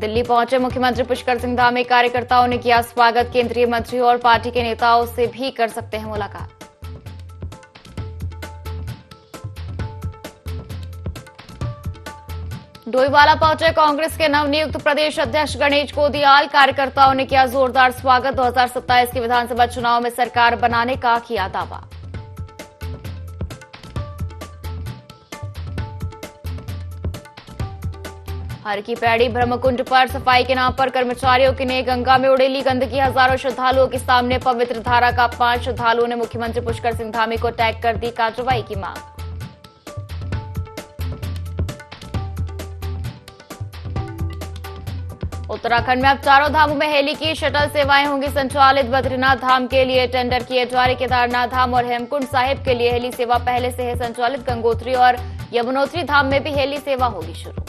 दिल्ली पहुंचे मुख्यमंत्री पुष्कर सिंह धामी, कार्यकर्ताओं ने किया स्वागत। केंद्रीय मंत्री और पार्टी के नेताओं से भी कर सकते हैं मुलाकात। डोईवाला पहुंचे कांग्रेस के नवनियुक्त प्रदेश अध्यक्ष गणेश गोदियाल, कार्यकर्ताओं ने किया जोरदार स्वागत। 2027 के विधानसभा चुनाव में सरकार बनाने का किया दावा। हर की पैड़ी ब्रह्मकुंड पर सफाई के नाम पर कर्मचारियों ने गंगा में उड़ेली गंदगी। हजारों श्रद्धालुओं के सामने पवित्र धारा का अपमान। श्रद्धालुओं ने मुख्यमंत्री पुष्कर सिंह धामी को टैग कर दी कार्रवाई की मांग। उत्तराखंड में अब चारों धामों में हेली की शटल सेवाएं होंगी संचालित। बद्रीनाथ धाम के लिए टेंडर किए जारी। केदारनाथ धाम और हेमकुंड साहिब के लिए हेली सेवा पहले से है संचालित। गंगोत्री और यमुनोत्री धाम में भी हेली सेवा होगी शुरू।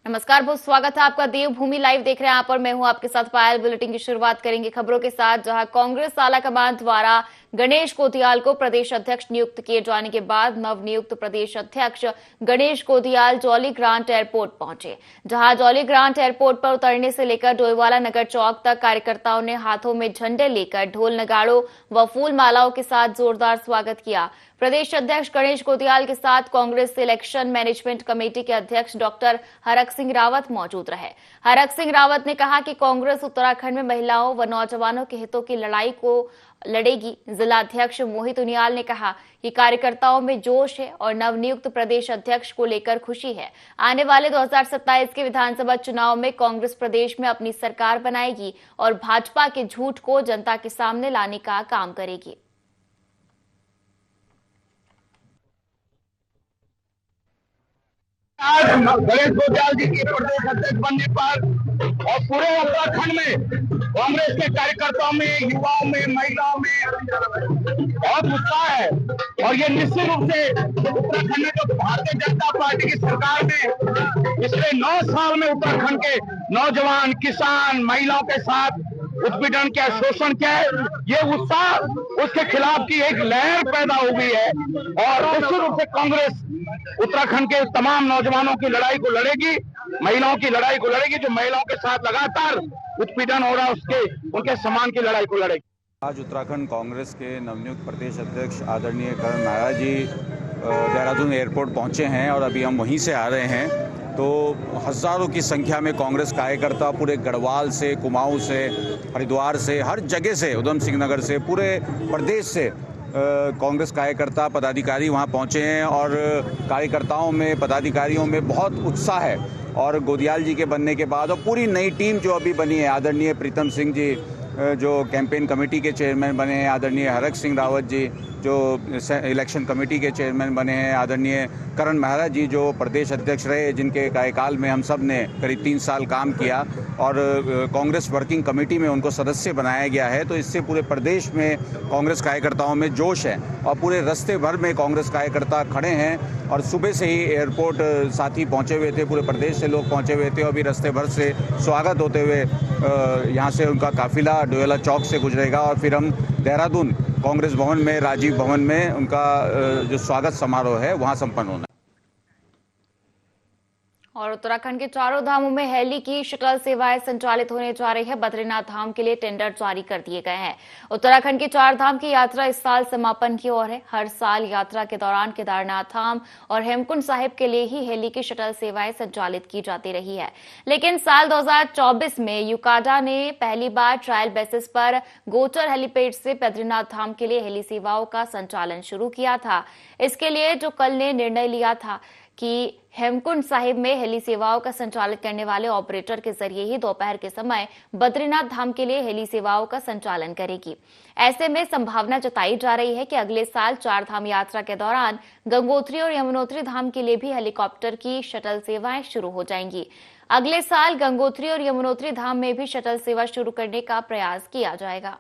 नमस्कार, बहुत स्वागत है आपका। देवभूमि लाइव देख रहे हैं आप और मैं हूं आपके साथ पायल। बुलेटिन की शुरुआत करेंगे खबरों के साथ, जहां कांग्रेस आलाकमान द्वारा गणेश गोदियाल को प्रदेश अध्यक्ष नियुक्त किए जाने के बाद नवनियुक्त प्रदेश अध्यक्ष Ganesh Godiyal jolly grant airport पहुंचे, जहां जॉली ग्रांट एयरपोर्ट पर उतरने से लेकर डोईवाला नगर चौक तक कार्यकर्ताओं ने हाथों में झंडे लेकर ढोल नगाड़ों व फूल मालाओं के साथ जोरदार स्वागत किया। प्रदेश अध्यक्ष गणेश गोदियाल के साथ कांग्रेस इलेक्शन मैनेजमेंट कमेटी के अध्यक्ष डॉक्टर हरक सिंह रावत मौजूद रहे। हरक सिंह रावत ने कहा कि कांग्रेस उत्तराखंड में महिलाओं व नौजवानों के हितों की लड़ाई को लड़ेगी। जिला अध्यक्ष मोहित उनियाल ने कहा कि कार्यकर्ताओं में जोश है और नवनियुक्त प्रदेश अध्यक्ष को लेकर खुशी है। आने वाले 2027 के विधानसभा चुनाव में कांग्रेस प्रदेश में अपनी सरकार बनाएगी और भाजपा के झूठ को जनता के सामने लाने का काम करेगी। आज गणेश गोदियाल जी के प्रदेश अध्यक्ष बनने पर और पूरे उत्तराखंड में कांग्रेस के कार्यकर्ताओं में, युवाओं में, महिलाओं में बहुत उत्साह है। और ये निश्चित रूप से उत्तराखंड में जो भारतीय जनता पार्टी की सरकार ने पिछले 9 साल में उत्तराखंड के नौजवान, किसान, महिलाओं के साथ उत्पीड़न किया, शोषण किया है, ये उत्साह उसके खिलाफ की एक लहर पैदा हो गई है। और निश्चित रूप से कांग्रेस उत्तराखंड के तमाम नौजवानों की लड़ाई को लड़ेगी, महिलाओं की लड़ाई को लड़ेगी। जो महिलाओं के साथ लगातार उत्पीड़न हो रहा है उसके उनके सम्मान की लड़ाई को लड़ेगी। आज उत्तराखंड कांग्रेस के नवनियुक्त प्रदेश अध्यक्ष आदरणीय करण नाहरा जी देहरादून एयरपोर्ट पहुंचे हैं और अभी हम वहीं से आ रहे हैं। तो हज़ारों की संख्या में कांग्रेस कार्यकर्ता पूरे गढ़वाल से, कुमाऊं से, हरिद्वार से, हर जगह से, उधम सिंह नगर से, पूरे प्रदेश से कांग्रेस कार्यकर्ता पदाधिकारी वहां पहुंचे हैं और कार्यकर्ताओं में, पदाधिकारियों में बहुत उत्साह है। और गोदियाल जी के बनने के बाद और पूरी नई टीम जो अभी बनी है, आदरणीय प्रीतम सिंह जी जो कैंपेन कमेटी के चेयरमैन बने हैं, आदरणीय हरक सिंह रावत जी जो इलेक्शन कमेटी के चेयरमैन बने हैं, आदरणीय करण नाहरा जी जो प्रदेश अध्यक्ष रहे, जिनके कार्यकाल में हम सब ने करीब 3 साल काम किया और कांग्रेस वर्किंग कमेटी में उनको सदस्य बनाया गया है। तो इससे पूरे प्रदेश में कांग्रेस कार्यकर्ताओं में जोश है और पूरे रास्ते भर में कांग्रेस कार्यकर्ता खड़े हैं। और सुबह से ही एयरपोर्ट साथी पहुंचे हुए थे, पूरे प्रदेश से लोग पहुंचे हुए थे। अभी रास्ते भर से स्वागत होते हुए यहाँ से उनका काफिला डोईवाला चौक से गुजरेगा और फिर हम देहरादून कांग्रेस भवन में, राजीव भवन में उनका जो स्वागत समारोह है वहाँ संपन्न होना। और उत्तराखंड के चारों धामों में हेली की शटल सेवाएं संचालित होने जा रही है। बद्रीनाथ धाम के लिए टेंडर जारी कर दिए गए हैं। उत्तराखंड की 4 धाम की यात्रा इस साल समापन की ओर है। हर साल यात्रा के दौरान केदारनाथ धाम और हेमकुंड साहिब के लिए ही हेली की शटल सेवाएं संचालित की जाती रही है। लेकिन साल 2024 में यूकाडा ने पहली बार ट्रायल बेसिस पर गोचर हेलीपैड से बद्रीनाथ धाम के लिए हेली सेवाओं का संचालन शुरू किया था। इसके लिए जो कल ने निर्णय लिया था कि हेमकुंड साहिब में हेली सेवाओं का संचालित करने वाले ऑपरेटर के जरिए ही दोपहर के समय बद्रीनाथ धाम के लिए हेली सेवाओं का संचालन करेगी। ऐसे में संभावना जताई जा रही है कि अगले साल 4 धाम यात्रा के दौरान गंगोत्री और यमुनोत्री धाम के लिए भी हेलीकॉप्टर की शटल सेवाएं शुरू हो जाएंगी। अगले साल गंगोत्री और यमुनोत्री धाम में भी शटल सेवा शुरू करने का प्रयास किया जाएगा।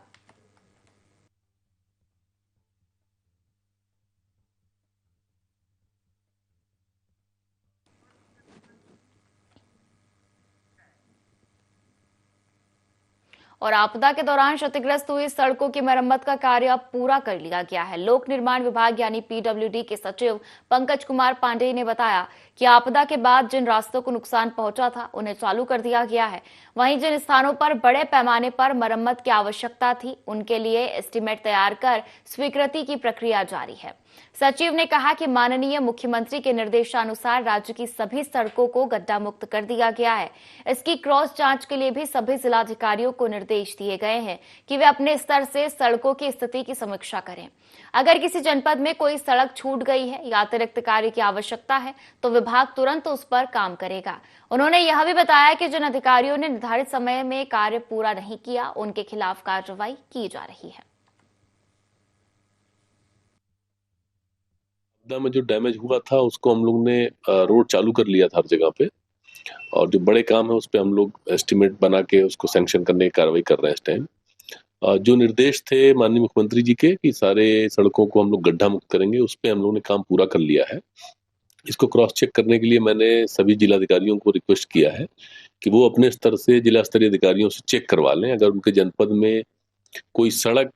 और आपदा के दौरान क्षतिग्रस्त हुई सड़कों की मरम्मत का कार्य अब पूरा कर लिया गया है। लोक निर्माण विभाग यानी पीडब्ल्यूडी के सचिव पंकज कुमार पांडेय ने बताया कि आपदा के बाद जिन रास्तों को नुकसान पहुंचा था उन्हें चालू कर दिया गया है। वहीं जिन स्थानों पर बड़े पैमाने पर मरम्मत की आवश्यकता थी उनके लिए एस्टीमेट तैयार कर स्वीकृति की प्रक्रिया जारी है। सचिव ने कहा कि माननीय मुख्यमंत्री के निर्देशानुसार राज्य की सभी सड़कों को गड्ढा मुक्त कर दिया गया है। इसकी क्रॉस जांच के लिए भी सभी जिलाधिकारियों को निर्देश दिए गए हैं कि वे अपने स्तर से सड़कों की स्थिति की समीक्षा करें। अगर किसी जनपद में कोई सड़क छूट गई है या अतिरिक्त कार्य की आवश्यकता है तो विभाग तुरंत उस पर काम करेगा। उन्होंने यह भी बताया कि जिन अधिकारियों ने निर्धारित समय में कार्य पूरा नहीं किया उनके खिलाफ कार्रवाई की जा रही है। आपदा में जो डैमेज हुआ था उसको हम लोग ने रोड चालू कर लिया था हर जगह पे, और जो बड़े काम है उस पे हम लोग एस्टीमेट बना के उसको सैंक्शन करने की कार्रवाई कर रहे हैं इस टाइम। जो निर्देश थे माननीय मुख्यमंत्री जी के कि सारे सड़कों को हम लोग गड्ढा मुक्त करेंगे, उस पे हम लोग ने काम पूरा कर लिया है। इसको क्रॉस चेक करने के लिए मैंने सभी जिलाधिकारियों को रिक्वेस्ट किया है कि वो अपने स्तर से जिला स्तरीय अधिकारियों से चेक करवा लें। अगर उनके जनपद में कोई सड़क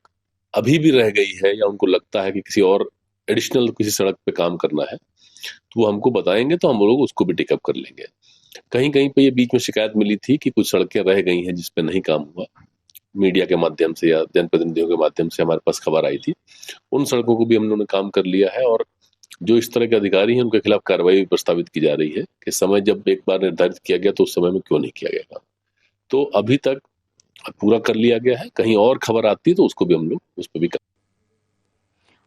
अभी भी रह गई है या उनको लगता है कि किसी और एडिशनल किसी सड़क पे काम करना है तो वो हमको बताएंगे, तो हम लोग उसको भी टेकअप कर लेंगे। कहीं कहीं पे ये बीच में शिकायत मिली थी कि कुछ सड़कें रह गई हैं जिस पे नहीं काम हुआ, मीडिया के माध्यम से या जनप्रतिनिधियों के माध्यम से हमारे पास खबर आई थी। उन सड़कों को भी हम लोगों ने काम कर लिया है और जो इस तरह के अधिकारी हैं उनके खिलाफ कार्रवाई भी प्रस्तावित की जा रही है कि समय जब एक बार निर्धारित किया गया तो उस समय में क्यों नहीं किया गया काम। तो अभी तक पूरा कर लिया गया है, कहीं और खबर आती है तो उसको भी हम लोग उस पर भी।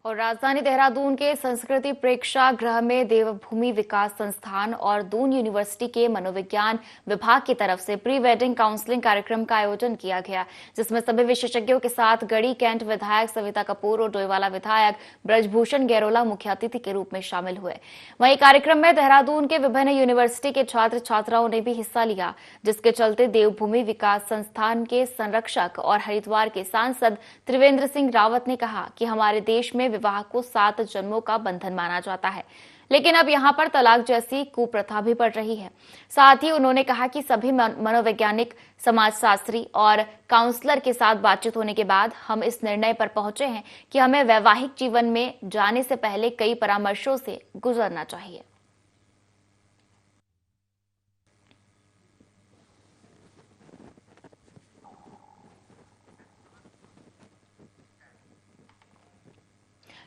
और राजधानी देहरादून के संस्कृति प्रेक्षागृह में देवभूमि विकास संस्थान और दून यूनिवर्सिटी के मनोविज्ञान विभाग की तरफ से प्री वेडिंग काउंसलिंग कार्यक्रम का आयोजन किया गया, जिसमें सभी विशेषज्ञों के साथ गढ़ी कैंट विधायक सविता कपूर और डोईवाला विधायक ब्रजभूषण गैरोला मुख्य अतिथि के रूप में शामिल हुए। वहीं कार्यक्रम में देहरादून के विभिन्न यूनिवर्सिटी के छात्र छात्राओं ने भी हिस्सा लिया, जिसके चलते देवभूमि विकास संस्थान के संरक्षक और हरिद्वार के सांसद त्रिवेंद्र सिंह रावत ने कहा कि हमारे देश में विवाह को 7 जन्मों का बंधन माना जाता है, लेकिन अब यहां पर तलाक जैसी कुप्रथा भी बढ़ रही है। साथ ही उन्होंने कहा कि सभी मनोवैज्ञानिक, समाजशास्त्री और काउंसलर के साथ बातचीत होने के बाद हम इस निर्णय पर पहुंचे हैं कि हमें वैवाहिक जीवन में जाने से पहले कई परामर्शों से गुजरना चाहिए।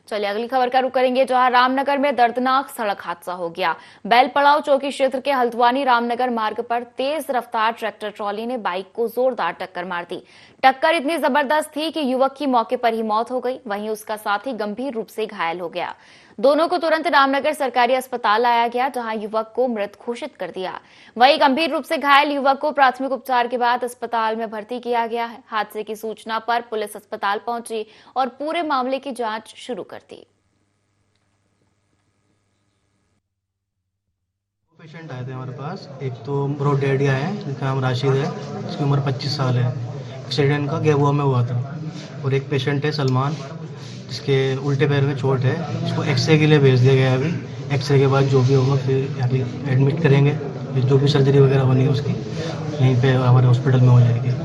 चलिए अगली खबर का रुख करेंगे, जहां रामनगर में दर्दनाक सड़क हादसा हो गया। बैलपड़ाव चौकी क्षेत्र के हल्द्वानी रामनगर मार्ग पर तेज रफ्तार ट्रैक्टर ट्रॉली ने बाइक को जोरदार टक्कर मार दी। टक्कर इतनी जबरदस्त थी कि युवक की मौके पर ही मौत हो गई, वहीं उसका साथी गंभीर रूप से घायल हो गया। दोनों को तुरंत रामनगर सरकारी अस्पताल लाया गया, जहां युवक को मृत घोषित कर दिया। वहीं गंभीर रूप से घायल युवक को प्राथमिक उपचार के बाद अस्पताल में भर्ती किया गया है। हादसे की सूचना पर पुलिस अस्पताल पहुंची और पूरे मामले की जांच शुरू कर दी। पेशेंट आए थे हमारे पास। एक तो ब्रॉड डैडी आए हैं जिनका नाम राशिद है, उसकी उम्र 25 साल है। एक्सीडेंट का गेबुआ में हुआ था। और एक पेशेंट है सलमान, जिसके उल्टे पैर में चोट है, उसको एक्सरे के लिए भेज दिया गया है। अभी एक्सरे के बाद जो भी होगा फिर अभी एडमिट करेंगे, फिर जो भी सर्जरी वगैरह बनी है उसकी यहीं पे हमारे हॉस्पिटल में हो जाएगी।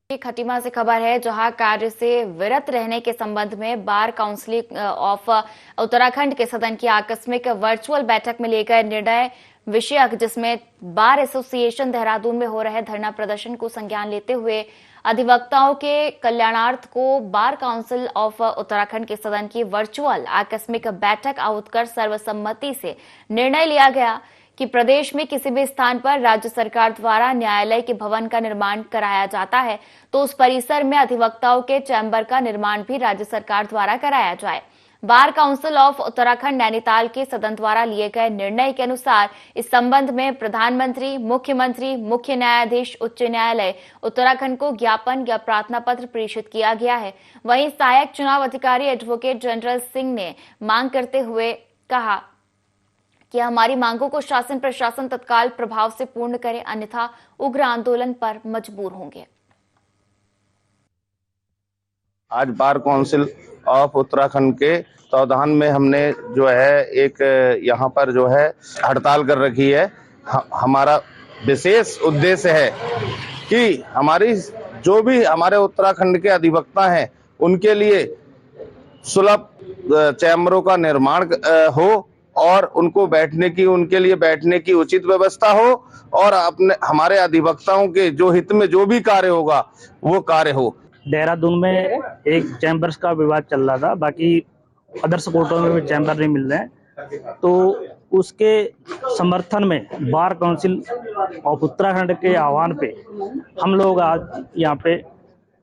खटीमा से खबर है, जहां कार्य से विरत रहने के संबंध में बार काउंसिल ऑफ उत्तराखंड के सदन की आकस्मिक वर्चुअल बैठक में लेकर निर्णय विषयक, जिसमें बार एसोसिएशन देहरादून में हो रहे धरना प्रदर्शन को संज्ञान लेते हुए अधिवक्ताओं के कल्याणार्थ को बार काउंसिल ऑफ उत्तराखंड के सदन की वर्चुअल आकस्मिक बैठक आहूत कर सर्वसम्मति से निर्णय लिया गया कि प्रदेश में किसी भी स्थान पर राज्य सरकार द्वारा न्यायालय के भवन का निर्माण कराया जाता है तो उस परिसर में अधिवक्ताओं के चैम्बर का निर्माण भी राज्य सरकार द्वारा कराया जाए। Bar council of Uttarakhand Nainital के सदन द्वारा लिए गए निर्णय के अनुसार इस संबंध में प्रधानमंत्री, मुख्यमंत्री, मुख्य न्यायाधीश उच्च न्यायालय उत्तराखंड को ज्ञापन या प्रार्थना पत्र प्रेषित किया गया है। वहीं सहायक चुनाव अधिकारी एडवोकेट जनरल सिंह ने मांग करते हुए कहा कि हमारी मांगों को शासन प्रशासन तत्काल प्रभाव से पूर्ण करे, अन्यथा उग्र आंदोलन पर मजबूर होंगे। आज बार काउंसिल ऑफ उत्तराखंड के तत्वाधान में हमने जो है एक यहाँ पर जो है हड़ताल कर रखी है। हमारा विशेष उद्देश्य है कि हमारी जो भी हमारे उत्तराखंड के अधिवक्ता हैं उनके लिए सुलभ चैम्बरों का निर्माण हो और उनके लिए बैठने की उचित व्यवस्था हो और अपने हमारे अधिवक्ताओं के जो हित में जो भी कार्य होगा वो कार्य हो। देहरादून में एक चैम्बर्स का विवाद चल रहा था, बाकी अदर्स कोर्टों में भी चैम्बर नहीं मिल रहे हैं, तो उसके समर्थन में बार काउंसिल ऑफ उत्तराखंड के आह्वान पे हम लोग आज यहाँ पे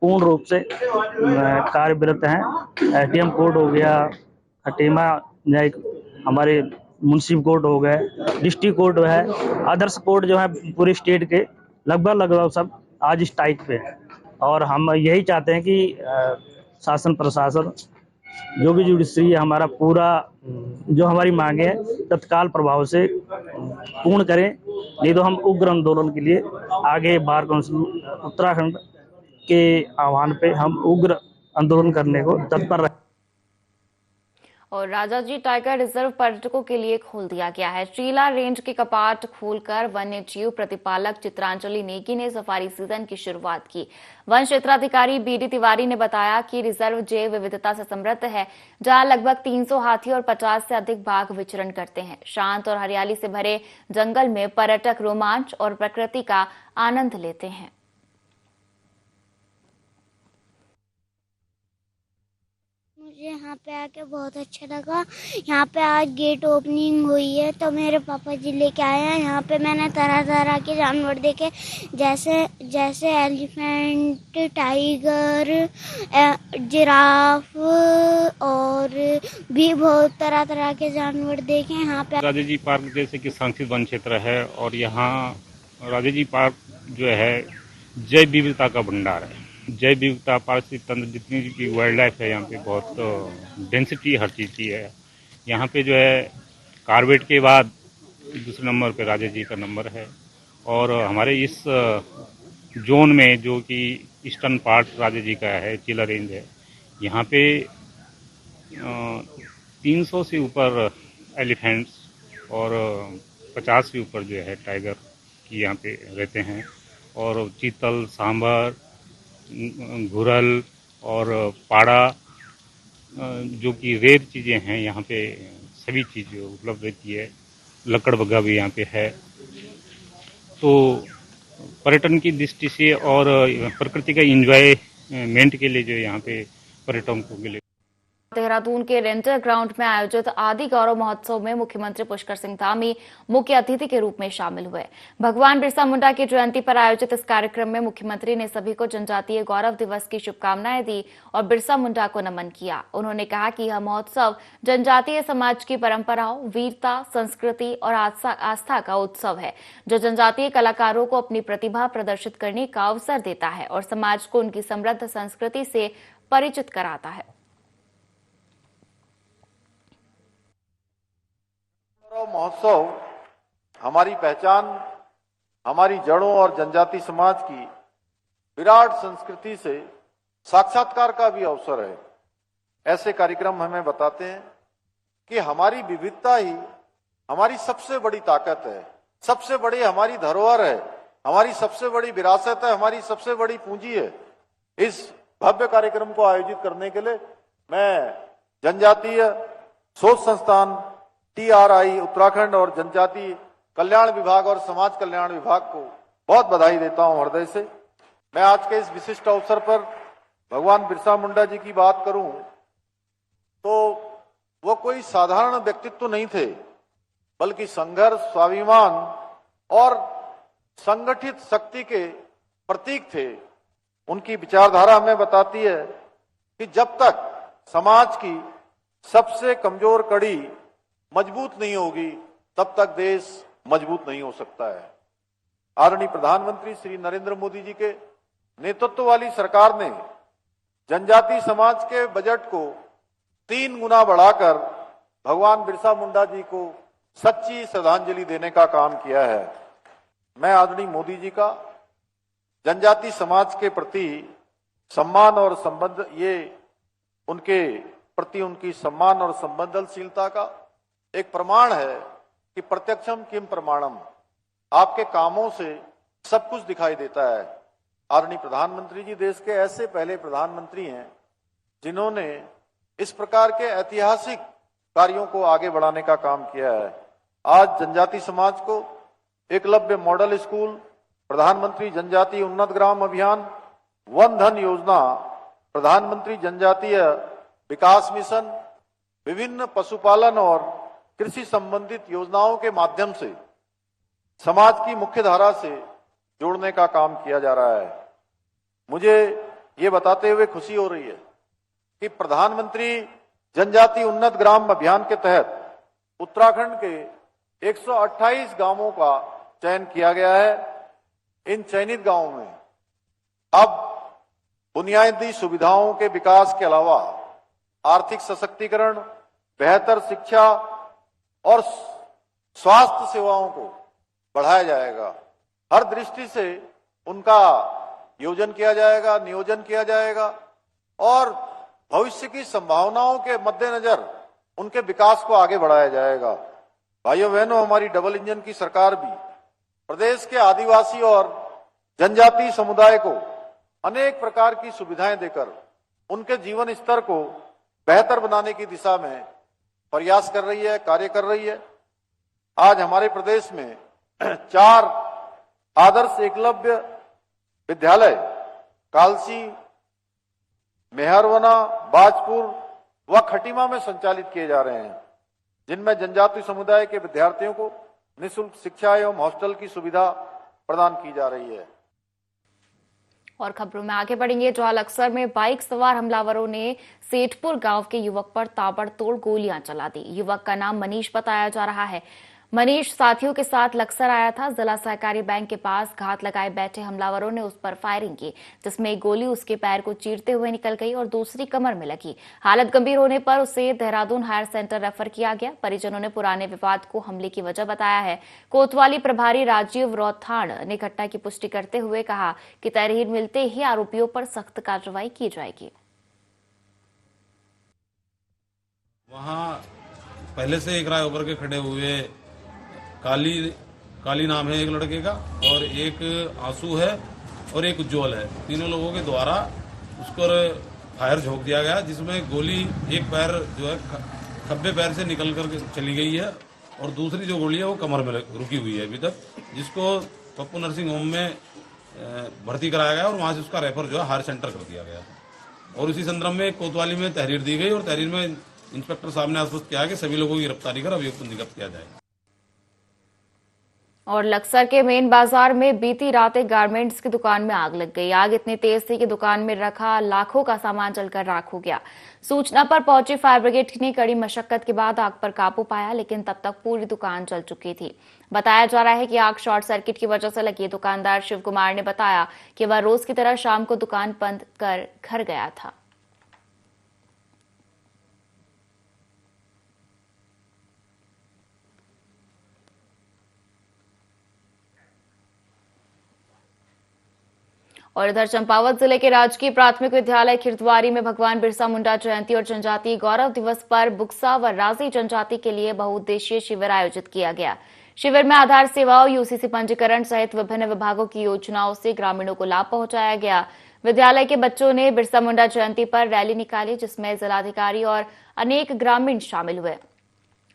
पूर्ण रूप से कार्यरत हैं। एटीएम कोर्ट हो गया, खटीमा न्यायिक, हमारे म्युनिसिपल कोर्ट हो गए, डिस्ट्रिक्ट कोर्ट है, अदर्स कोर्ट जो है पूरे स्टेट के लगभग सब आज स्ट्राइक पे है। और हम यही चाहते हैं कि शासन प्रशासन जो भी जुडिशरी हमारा पूरा जो हमारी मांगे हैं तत्काल प्रभाव से पूर्ण करें, नहीं तो हम उग्र आंदोलन के लिए आगे बार काउंसिल उत्तराखंड के आह्वान पे हम उग्र आंदोलन करने को तत्पर रहे। और राजाजी टाइगर रिजर्व पर्यटकों के लिए खोल दिया गया है। चीला रेंज के कपाट खोलकर वन्य जीव प्रतिपालक चित्रांजलि नेगी ने सफारी सीजन की शुरुआत की। वन क्षेत्राधिकारी बीडी तिवारी ने बताया कि रिजर्व जैव विविधता से समृद्ध है, जहां लगभग 300 हाथी और 50 से अधिक बाघ विचरण करते हैं। शांत और हरियाली से भरे जंगल में पर्यटक रोमांच और प्रकृति का आनंद लेते हैं। मुझे यहाँ पे आके बहुत अच्छा लगा। यहाँ पे आज गेट ओपनिंग हुई है तो मेरे पापा जी लेके आए हैं। यहाँ पे मैंने तरह तरह के जानवर देखे, जैसे एलिफेंट, टाइगर, जिराफ और भी बहुत तरह तरह के जानवर देखे यहाँ पे। राजाजी पार्क जैसे कि संरक्षित वन क्षेत्र है और यहाँ राजाजी पार्क जो है जैव विविधता का भंडार है। जैव विविधता पारिस्थितिक तंत्र जितनी भी वाइल्ड लाइफ है यहाँ पे बहुत डेंसिटी हर चीज़ की है। यहाँ पे जो है कार्बेट के बाद दूसरे नंबर पे राजाजी का नंबर है। और हमारे इस जोन में जो कि ईस्टर्न पार्ट राजाजी का है, चीला रेंज है, यहाँ पे 300 से ऊपर एलिफेंट्स और 50 से ऊपर जो है टाइगर की यहाँ पे रहते हैं। और चीतल, सांभर, घुरल और पाड़ा जो कि रेयर चीज़ें हैं यहाँ पे सभी चीज़ें उपलब्ध रहती है। लकड़बग्गा भी यहाँ पे है। तो पर्यटन की दृष्टि से और प्रकृति का एंजॉयमेंट के लिए जो यहाँ पे पर्यटकों के लिए देहरादून के रेंजर ग्राउंड में आयोजित आदि गौरव महोत्सव में मुख्यमंत्री पुष्कर सिंह धामी मुख्य अतिथि के रूप में शामिल हुए। भगवान बिरसा मुंडा की जयंती पर आयोजित इस कार्यक्रम में मुख्यमंत्री ने सभी को जनजातीय गौरव दिवस की शुभकामनाएं दी और बिरसा मुंडा को नमन किया। उन्होंने कहा कि यह महोत्सव जनजातीय समाज की परंपराओं, वीरता, संस्कृति और आस्था का उत्सव है, जो जनजातीय कलाकारों को अपनी प्रतिभा प्रदर्शित करने का अवसर देता है और समाज को उनकी समृद्ध संस्कृति से परिचित कराता है। महोत्सव हमारी पहचान, हमारी जड़ों और जनजाति समाज की विराट संस्कृति से साक्षात्कार का भी अवसर है। ऐसे कार्यक्रम हमें बताते हैं कि हमारी विविधता ही हमारी सबसे बड़ी ताकत है, सबसे बड़ी हमारी धरोहर है, हमारी सबसे बड़ी विरासत है, हमारी सबसे बड़ी पूंजी है। इस भव्य कार्यक्रम को आयोजित करने के लिए मैं जनजातीय शोध संस्थान TRI उत्तराखंड और जनजाति कल्याण विभाग और समाज कल्याण विभाग को बहुत बधाई देता हूं हृदय से। मैं आज के इस विशिष्ट अवसर पर भगवान बिरसा मुंडा जी की बात करूं तो वो कोई साधारण व्यक्तित्व नहीं थे, बल्कि संघर्ष, स्वाभिमान और संगठित शक्ति के प्रतीक थे। उनकी विचारधारा हमें बताती है कि जब तक समाज की सबसे कमजोर कड़ी मजबूत नहीं होगी तब तक देश मजबूत नहीं हो सकता है। आदरणीय प्रधानमंत्री श्री नरेंद्र मोदी जी के नेतृत्व वाली सरकार ने जनजाति समाज के बजट को 3 गुना बढ़ाकर भगवान बिरसा मुंडा जी को सच्ची श्रद्धांजलि देने का काम किया है। मैं आदरणीय मोदी जी का जनजाति समाज के प्रति सम्मान और संबंध, ये उनके प्रति उनकी सम्मान और संवेदनशीलता का एक प्रमाण है कि प्रत्यक्षम किम प्रमाणम, आपके कामों से सब कुछ दिखाई देता है। आदरणीय प्रधानमंत्री जी देश के ऐसे पहले प्रधानमंत्री हैं जिन्होंने इस प्रकार के ऐतिहासिक कार्यों को आगे बढ़ाने का काम किया है। आज जनजाति समाज को एकलव्य मॉडल स्कूल, प्रधानमंत्री जनजातीय उन्नत ग्राम अभियान, वन धन योजना, प्रधानमंत्री जनजातीय विकास मिशन, विभिन्न पशुपालन और कृषि संबंधित योजनाओं के माध्यम से समाज की मुख्य धारा से जोड़ने का काम किया जा रहा है। मुझे ये बताते हुए खुशी हो रही है कि प्रधानमंत्री जनजाति उन्नत ग्राम अभियान के तहत उत्तराखंड के 128 गांवों का चयन किया गया है। इन चयनित गांवों में अब बुनियादी सुविधाओं के विकास के अलावा आर्थिक सशक्तिकरण, बेहतर शिक्षा और स्वास्थ्य सेवाओं को बढ़ाया जाएगा। हर दृष्टि से उनका योजन किया जाएगा, नियोजन किया जाएगा और भविष्य की संभावनाओं के मद्देनजर उनके विकास को आगे बढ़ाया जाएगा। भाइयों बहनों, हमारी डबल इंजन की सरकार भी प्रदेश के आदिवासी और जनजातीय समुदाय को अनेक प्रकार की सुविधाएं देकर उनके जीवन स्तर को बेहतर बनाने की दिशा में प्रयास कर रही है, कार्य कर रही है। आज हमारे प्रदेश में 4 आदर्श एकलव्य विद्यालय कालसी, मेहरवना, बाजपुर व खटीमा में संचालित किए जा रहे हैं, जिनमें जनजातीय समुदाय के विद्यार्थियों को निःशुल्क शिक्षा एवं हॉस्टल की सुविधा प्रदान की जा रही है। और खबरों में आगे बढ़ेंगे। जहां लक्सर में बाइक सवार हमलावरों ने सेठपुर गांव के युवक पर ताबड़तोड़ गोलियां चला दी। युवक का नाम मनीष बताया जा रहा है। मनीष साथियों के साथ लक्सर आया था। जिला सहकारी बैंक के पास घात लगाए बैठे हमलावरों ने उस पर फायरिंग की, जिसमें एक गोली उसके पैर को चीरते हुए निकल गई और दूसरी कमर में लगी। हालत गंभीर होने पर उसे देहरादून हायर सेंटर रेफर किया गया। परिजनों ने पुराने विवाद को हमले की वजह बताया है। कोतवाली प्रभारी राजीव रौथाण ने घटना की पुष्टि करते हुए कहा कि तहरीर मिलते ही आरोपियों पर सख्त कार्रवाई की जाएगी। वहाँ पहले से एक राय उभर के खड़े हुए काली नाम है एक लड़के का, और एक आंसू है और एक उज्ज्वल है। तीनों लोगों के द्वारा उस पर फायर झोंक दिया गया, जिसमें गोली एक पैर जो है खब्बे पैर से निकल कर चली गई है और दूसरी जो गोली है वो कमर में रुकी हुई है अभी तक, जिसको पप्पू नर्सिंग होम में भर्ती कराया गया और वहाँ से उसका रेफर जो है हायर सेंटर कर दिया गया। और इसी संदर्भ में कोतवाली में तहरीर दी गई और तहरीर में इंस्पेक्टर साहब ने आश्वस्त किया कि सभी लोगों की गिरफ्तारी कर अभियुक्त को निगत किया जाए। और लक्सर के मेन बाजार में बीती रात एक गारमेंट्स की दुकान में आग लग गई। आग इतनी तेज थी कि दुकान में रखा लाखों का सामान जलकर राख हो गया। सूचना पर पहुंची फायर ब्रिगेड ने कड़ी मशक्कत के बाद आग पर काबू पाया, लेकिन तब तक पूरी दुकान जल चुकी थी। बताया जा रहा है कि आग शॉर्ट सर्किट की वजह से लगी। दुकानदार शिव कुमार ने बताया कि वह रोज की तरह शाम को दुकान बंद कर घर गया था। और इधर चंपावत जिले के राजकीय प्राथमिक विद्यालय खिरदवारी में भगवान बिरसा मुंडा जयंती और जनजातीय गौरव दिवस पर बुक्सा व राजी जनजाति के लिए बहुउद्देशीय शिविर आयोजित किया गया। शिविर में आधार सेवाओं, यूसीसी पंजीकरण सहित विभिन्न विभागों की योजनाओं से ग्रामीणों को लाभ पहुंचाया गया। विद्यालय के बच्चों ने बिरसा मुंडा जयंती पर रैली निकाली, जिसमें जिलाधिकारी और अनेक ग्रामीण शामिल हुए।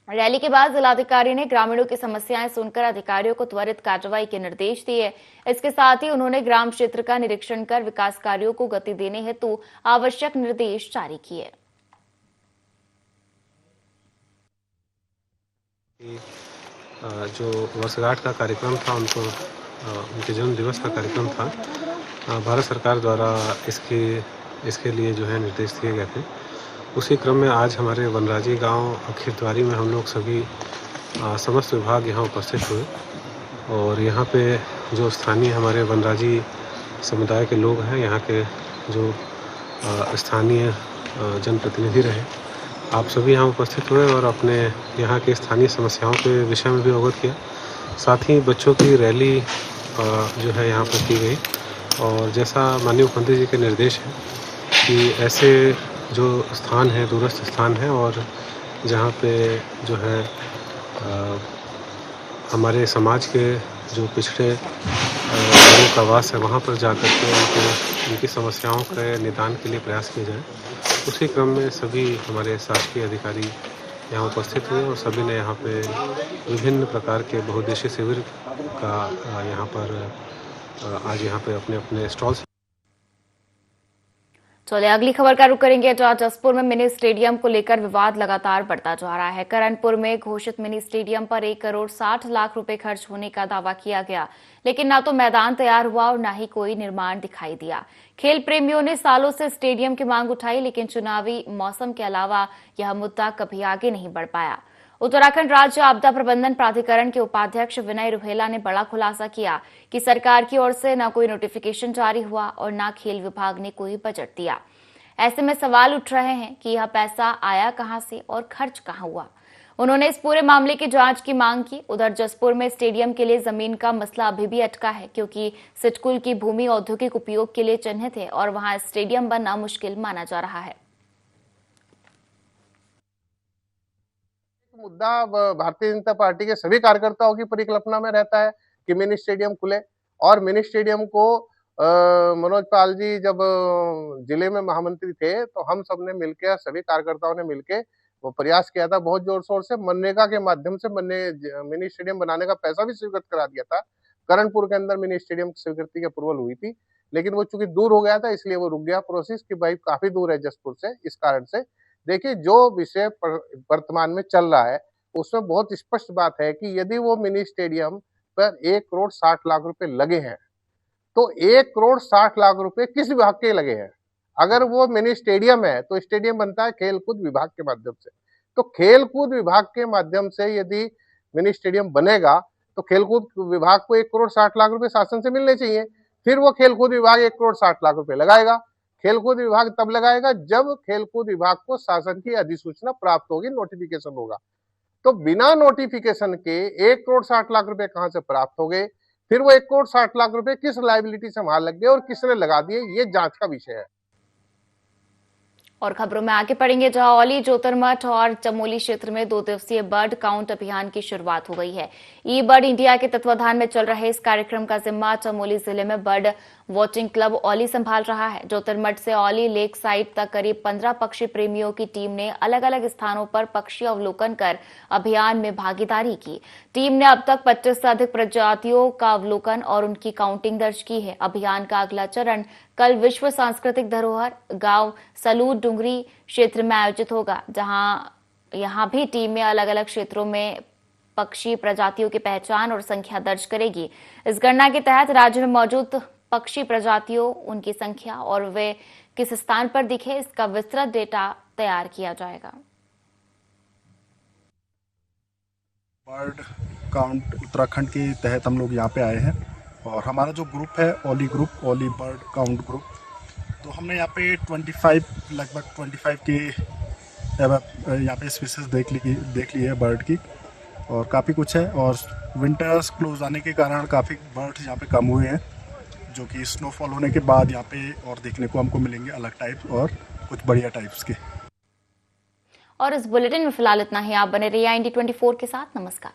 रैली के बाद जिलाधिकारी ने ग्रामीणों की समस्याएं सुनकर अधिकारियों को त्वरित कार्रवाई के निर्देश दिए। इसके साथ ही उन्होंने ग्राम क्षेत्र का निरीक्षण कर विकास कार्यों को गति देने हेतु आवश्यक निर्देश जारी किए। जो वर्षगांठ का कार्यक्रम था, उनके जन्म दिवस का कार्यक्रम था, भारत सरकार द्वारा इसके लिए जो है निर्देश दिए गए थे। उसी क्रम में आज हमारे वनराजी गांव खिरदवारी में हम लोग सभी समस्त विभाग यहाँ उपस्थित हुए और यहाँ पे जो स्थानीय हमारे वनराजी समुदाय के लोग हैं, यहाँ के जो स्थानीय जनप्रतिनिधि रहे, आप सभी यहाँ उपस्थित हुए और अपने यहाँ के स्थानीय समस्याओं के विषय में भी अवगत किया। साथ ही बच्चों की रैली जो है यहाँ पर की गई और जैसा माननीय मुख्यमंत्री जी के निर्देश है कि ऐसे जो स्थान है, दूरस्थ स्थान है और जहाँ पे जो है हमारे समाज के जो पिछड़े लोगों का वास है वहाँ पर जाकर के उनकी समस्याओं के निदान के लिए प्रयास किए जाए। उसी क्रम में सभी हमारे शासकीय अधिकारी यहाँ उपस्थित हुए और सभी ने यहाँ पे विभिन्न प्रकार के बहुउद्देशीय शिविर का यहाँ पर आज यहाँ पे अपने अपने स्टॉल्स। चलिए अगली खबर का रुख करेंगे जहां जसपुर में मिनी स्टेडियम को लेकर विवाद लगातार बढ़ता जा रहा है। करणपुर में घोषित मिनी स्टेडियम पर 1 करोड़ 60 लाख रुपए खर्च होने का दावा किया गया, लेकिन ना तो मैदान तैयार हुआ और ना ही कोई निर्माण दिखाई दिया। खेल प्रेमियों ने सालों से स्टेडियम की मांग उठाई, लेकिन चुनावी मौसम के अलावा यह मुद्दा कभी आगे नहीं बढ़ पाया। उत्तराखंड राज्य आपदा प्रबंधन प्राधिकरण के उपाध्यक्ष विनय रुहेला ने बड़ा खुलासा किया कि सरकार की ओर से न कोई नोटिफिकेशन जारी हुआ और न खेल विभाग ने कोई बजट दिया। ऐसे में सवाल उठ रहे हैं कि यह पैसा आया कहां से और खर्च कहां हुआ। उन्होंने इस पूरे मामले की जांच की मांग की। उधर जसपुर में स्टेडियम के लिए जमीन का मसला अभी भी अटका है, क्योंकि सिडकुल की भूमि औद्योगिक उपयोग के लिए चिन्हित है और वहां स्टेडियम बनना मुश्किल माना जा रहा है। मुद्दा भारतीय जनता पार्टी के सभी कार्यकर्ताओं की परिकल्पना में रहता है कि मिनी स्टेडियम खुले, और मिनी स्टेडियम को मनोज पाल जी जब जिले में महामंत्री थे तो हम सब ने मिलकर, सभी कार्यकर्ताओं ने मिलकर वो प्रयास किया था बहुत जोर शोर से। मनरेगा के माध्यम से मिनी स्टेडियम बनाने का पैसा भी स्वीकृत करा दिया था। करणपुर के अंदर मिनी स्टेडियम की स्वीकृति की अप्रूवल हुई थी, लेकिन वो चूंकि दूर हो गया था इसलिए वो रुक गया प्रोसेस कि भाई काफी दूर है जसपुर से। इस कारण से देखिए जो विषय वर्तमान में चल रहा है उसमें बहुत स्पष्ट बात है कि यदि वो मिनी स्टेडियम पर 1 करोड़ 60 लाख रुपए लगे हैं तो 1 करोड़ 60 लाख रुपए किस विभाग के लगे हैं? अगर वो मिनी स्टेडियम है तो स्टेडियम बनता है खेलकूद विभाग के माध्यम से। तो खेलकूद विभाग के माध्यम से यदि मिनी स्टेडियम बनेगा तो खेलकूद विभाग को 1 करोड़ 60 लाख रुपए शासन से मिलने चाहिए। फिर वो खेलकूद विभाग 1 करोड़ 60 लाख रुपए लगाएगा। खेलकूद विभाग तब लगाएगा जब खेलकूद विभाग को शासन की अधिसूचना प्राप्त होगी, नोटिफिकेशन होगा। तो बिना नोटिफिकेशन के 1 करोड़ 60 लाख रुपए कहां से प्राप्त हो गए? फिर वो 1 करोड़ 60 लाख रुपए किस लायबिलिटी से वहां लग गए और किसने लगा दिए, ये जांच का विषय है। और खबरों में आगे पढ़ेंगे जहां औली, जोतरमठ और चमोली क्षेत्र में 2 दिवसीय बर्ड काउंट अभियान की शुरुआत हो गई है। ई बर्ड इंडिया के तत्वाधान में चल रहे इस कार्यक्रम का जिम्मा चमोली जिले में बर्ड वॉचिंग क्लब औली संभाल रहा है। जोतरमठ से औली लेक साइड तक करीब 15 पक्षी प्रेमियों की टीम ने अलग अलग स्थानों पर पक्षी अवलोकन कर अभियान में भागीदारी की। टीम ने अब तक 25 से अधिक प्रजातियों का अवलोकन और उनकी काउंटिंग दर्ज की है। अभियान का अगला चरण कल विश्व सांस्कृतिक धरोहर गांव सलूद डुंगरी क्षेत्र में आयोजित होगा, जहां यहां भी टीमें अलग अलग क्षेत्रों में पक्षी प्रजातियों की पहचान और संख्या दर्ज करेगी। इस गणना के तहत राज्य में मौजूद पक्षी प्रजातियों, उनकी संख्या और वे किस स्थान पर दिखे, इसका विस्तृत डेटा तैयार किया जाएगा। बर्ड काउंट उत्तराखंड के तहत हम लोग यहाँ पे आए हैं और हमारा जो ग्रुप है ओली ग्रुप, ओली बर्ड काउंट ग्रुप, तो हमने यहाँ पे 25 लगभग 25 के यहाँ पे स्पीसीज देख ली है बर्ड की, और काफ़ी कुछ है। और विंटर्स क्लोज आने के कारण काफ़ी बर्ड्स यहाँ पे कम हुए हैं, जो कि स्नोफॉल होने के बाद यहाँ पे और देखने को हमको मिलेंगे अलग टाइप्स और कुछ बढ़िया टाइप्स के। और इस बुलेटिन में फिलहाल इतना ही। आप बने रहिए IND 24 के साथ। नमस्कार।